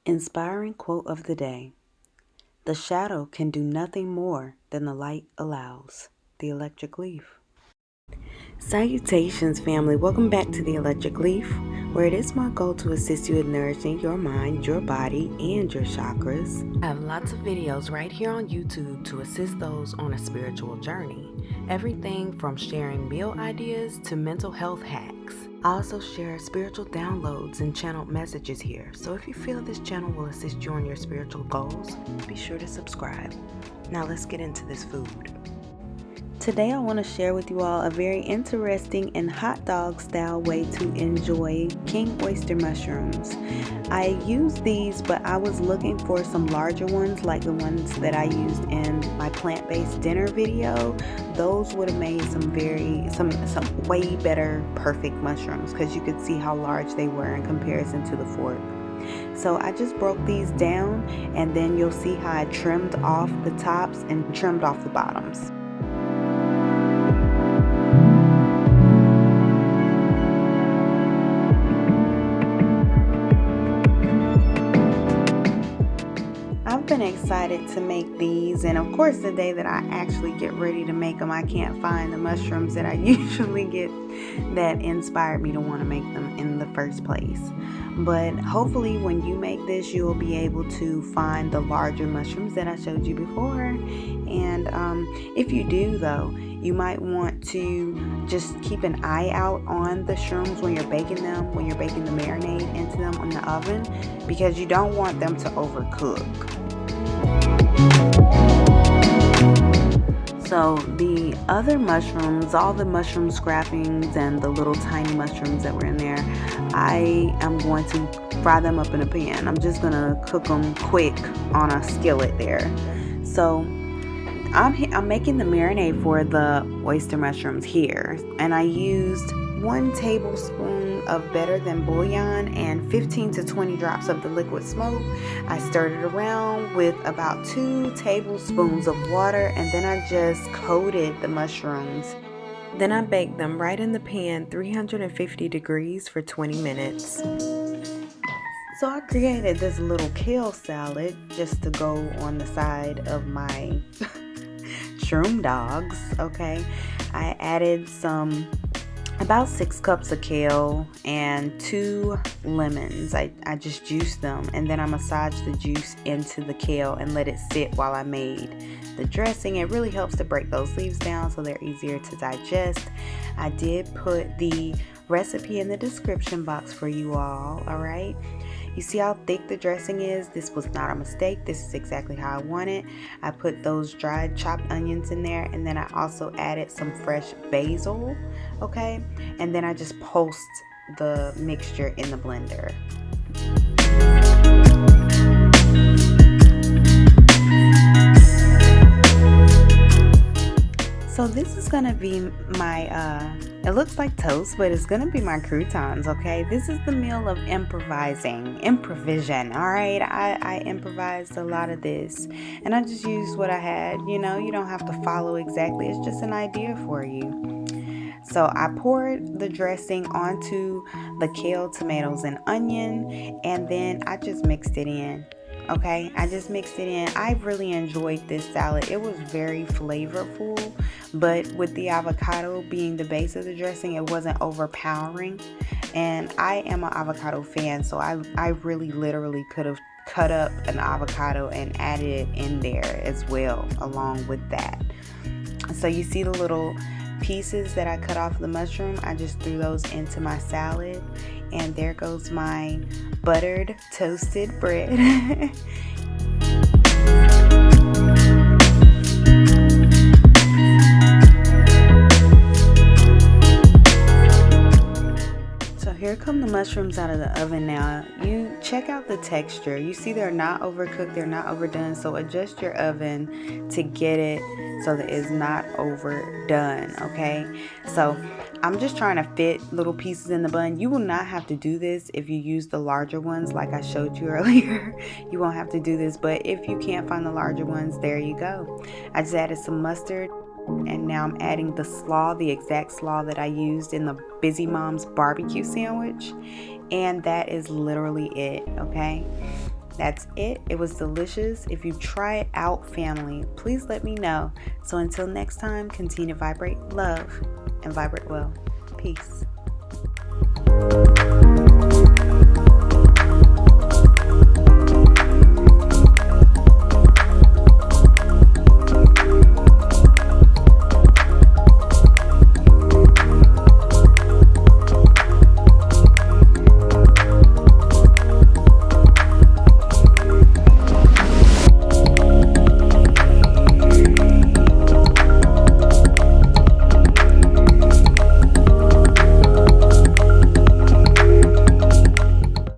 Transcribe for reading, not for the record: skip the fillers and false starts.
Inspiring quote of the day. The shadow can do nothing more than the light allows. The Electric Leaf. Salutations, family. Welcome back to The Electric Leaf, where it is my goal to assist you in nourishing your mind, your body, and your chakras. I have lots of videos right here on YouTube to assist those on a spiritual journey. Everything from sharing meal ideas to mental health hacks. I also share spiritual downloads and channeled messages here, so if you feel this channel will assist you on your spiritual goals, be sure to subscribe. Now let's get into this food. Today I want to share with you all a very interesting and hot dog style way to enjoy king oyster mushrooms. I used these, but I was looking for some larger ones like the ones that I used in my plant-based dinner video. Those would have made some way better perfect mushrooms, because you could see how large they were in comparison to the fork. So I just broke these down, and then you'll see how I trimmed off the tops and trimmed off the bottoms. I've been excited to make these, and of course the day that I actually get ready to make them, I can't find the mushrooms that I usually get that inspired me to want to make them in the first place. But hopefully when you make this, you will be able to find the larger mushrooms that I showed you before. And if you do though, you might want to just keep an eye out on the shrooms when you're baking them, when you're baking the marinade into them in the oven, because you don't want them to overcook. So the other mushrooms, all the mushroom scrappings and the little tiny mushrooms that were in there, I am going to fry them up in a pan. I'm just going to cook them quick on a skillet there. So I'm making the marinade for the oyster mushrooms here, and I used 1 tablespoon of better than bouillon and 15 to 20 drops of the liquid smoke. I stirred it around with about 2 tablespoons of water, and then I just coated the mushrooms. Then I baked them right in the pan, 350 degrees for 20 minutes. So I created this little kale salad just to go on the side of my Shroom Dogs. Okay, I added about 6 cups of kale and 2 lemons. I just juiced them, and then I massaged the juice into the kale and let it sit while I made the dressing. It really helps to break those leaves down so they're easier to digest. I did put the recipe in the description box for you all. Alright, you see how thick the dressing is? This was not a mistake. This is exactly how I want it. I put those dried chopped onions in there, and then I also added some fresh basil. Okay, and then I just pulsed the mixture in the blender. So this is gonna be my it looks like toast, but it's gonna be my croutons. Okay, this is the meal of improvisation. All right, I improvised a lot of this, and I just used what I had. You know, you don't have to follow exactly, it's just an idea for you. So I poured the dressing onto the kale, tomatoes, and onion, and then I just mixed it in. Okay, I just mixed it in. I really enjoyed this salad. It was very flavorful, but with the avocado being the base of the dressing, it wasn't overpowering. And I am an avocado fan, so I really literally could have cut up an avocado and added it in there as well along with that. So you see the little pieces that I cut off the mushroom, I just threw those into my salad, and there goes my buttered toasted bread. So here come the mushrooms out of the oven now. You check out the texture. You see they're not overcooked, they're not overdone, so adjust your oven to get it so that it's not overdone. Okay, so I'm just trying to fit little pieces in the bun. You will not have to do this if you use the larger ones like I showed you earlier. You won't have to do this, but if you can't find the larger ones, there you go. I just added some mustard, and now I'm adding the slaw, the exact slaw that I used in the Busy Mom's barbecue sandwich, and that is literally it. Okay, That's it. It was delicious. If you try it out, family, please let me know. So until next time, continue to vibrate love and vibrate well. Peace.